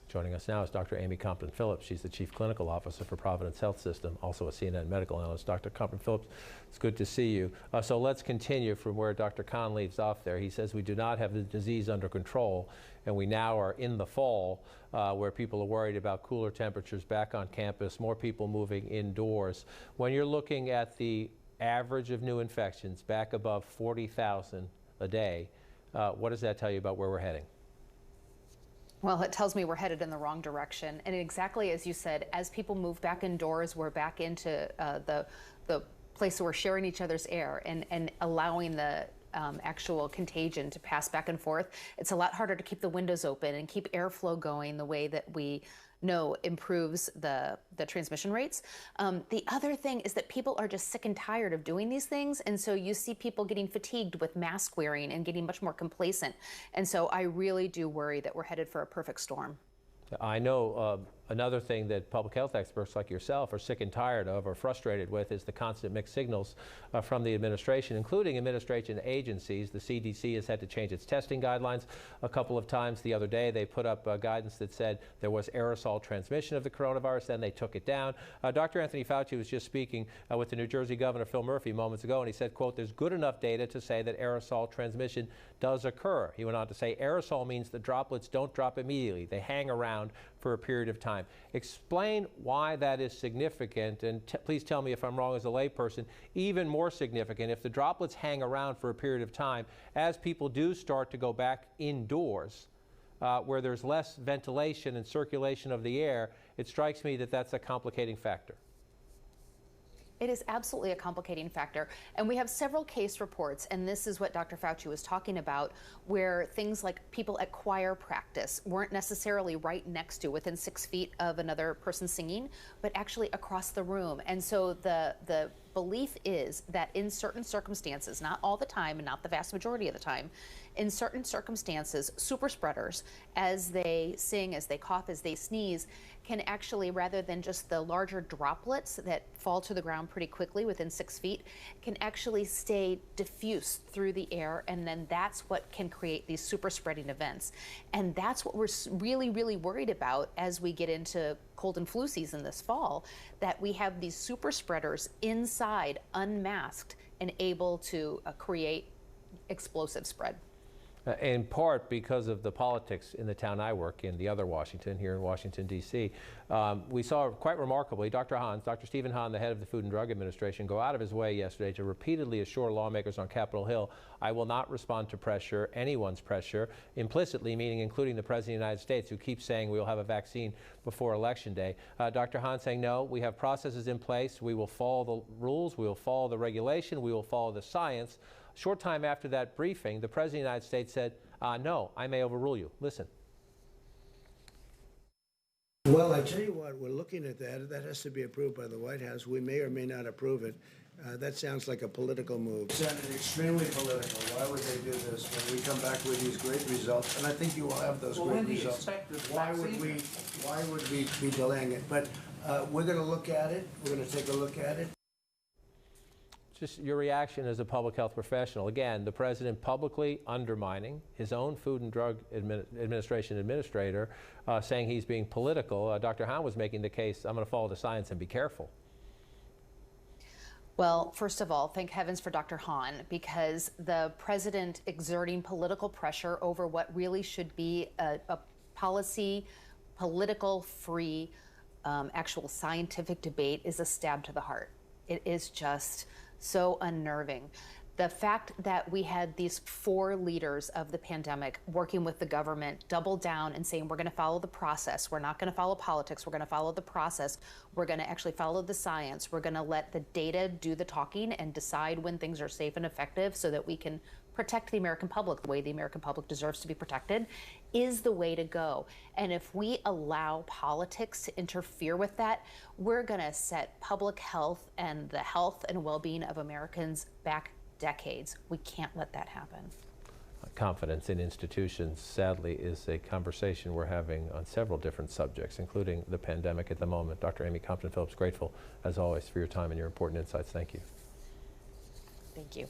Joining us now is Dr. Amy Compton-Phillips. She's the Chief Clinical Officer for Providence Health System, also a CNN medical analyst. Dr. Compton-Phillips, it's good to see you. So let's continue from where Dr. Khan leaves off there. He says we do not have the disease under control, and we now are in the fall where people are worried about cooler temperatures back on campus, more people moving indoors. When you're looking at the average of new infections back above 40,000 a day, what does that tell you about where we're heading? Well, it tells me we're headed in the wrong direction. And exactly as you said, as people move back indoors, we're back into the place where we're sharing each other's air and allowing the actual contagion to pass back and forth. It's a lot harder to keep the windows open and keep airflow going the way that we know improves the transmission rates. The other thing is that people are just sick and tired of doing these things. And so you see people getting fatigued with mask wearing and getting much more complacent. And so I really do worry that we're headed for a perfect storm. I know another thing that public health experts like yourself are sick and tired of or frustrated with is the constant mixed signals from the administration, including administration agencies. The CDC has had to change its testing guidelines a couple of times. The other day they put up guidance that said there was aerosol transmission of the coronavirus, then they took it down. Dr. Anthony Fauci was just speaking with the New Jersey Governor Phil Murphy moments ago, and he said, quote, "There's good enough data to say that aerosol transmission does occur." He went on to say aerosol means the droplets don't drop immediately. They hang around for a period of time. Explain why that is significant, and please tell me if I'm wrong as a layperson. Even more significant, if the droplets hang around for a period of time, as people do start to go back indoors, where there's less ventilation and circulation of the air, it strikes me that that's a complicating factor. It is absolutely a complicating factor. And we have several case reports, and this is what Dr. Fauci was talking about, where things like people at choir practice weren't necessarily right next to, within 6 feet of another person singing, but actually across the room. And so the belief is that in certain circumstances, not all the time and not the vast majority of the time, in certain circumstances, super spreaders, as they sing, as they cough, as they sneeze, can actually, rather than just the larger droplets that fall to the ground pretty quickly within 6 feet, can actually stay diffuse through the air, and then that's what can create these super spreading events. And that's what we're really, really worried about as we get into cold and flu season this fall, that we have these super spreaders inside, unmasked, and able to create explosive spread. In part because of the politics in the town I work in, the other Washington, here in Washington, D.C. We saw quite remarkably Dr. Stephen Hahn, the head of the Food and Drug Administration, go out of his way yesterday to repeatedly assure lawmakers on Capitol Hill, "I will not respond to pressure, anyone's pressure," implicitly meaning including the President of the United States, who keeps saying we will have a vaccine before Election Day. Dr. Hahn saying, no, we have processes in place, we will follow the rules, we will follow the regulation, we will follow the science. Short time after that briefing, the President of the United States said, no, I may overrule you. Listen. Well, I tell you what, we're looking at that. That has to be approved by the White House. We may or may not approve it. That sounds like a political move. It's extremely political. Why would they do this when we come back with these great results? And I think you will have those great results. Why would we be delaying it? But we're going to look at it. We're going to take a look at it. Just your reaction as a public health professional. Again, the president publicly undermining his own Food and Drug Administration administrator, saying he's being political. Dr. Hahn was making the case, I'm going to follow the science and be careful. Well, first of all, thank heavens for Dr. Hahn, because the president exerting political pressure over what really should be a policy, political-free, actual scientific debate is a stab to the heart. It is just so unnerving. The fact that we had these 4 leaders of the pandemic working with the government double down and saying we're going to follow the process, we're not going to follow politics, we're going to follow the process, we're going to actually follow the science, we're going to let the data do the talking and decide when things are safe and effective so that we can protect the American public the way the American public deserves to be protected, is the way to go. And if we allow politics to interfere with that, we're going to set public health and the health and well-being of Americans back decades. We can't let that happen. Confidence in institutions, sadly, is a conversation we're having on several different subjects, including the pandemic at the moment. Dr. Amy Compton-Phillips, grateful, as always, for your time and your important insights. Thank you. Thank you.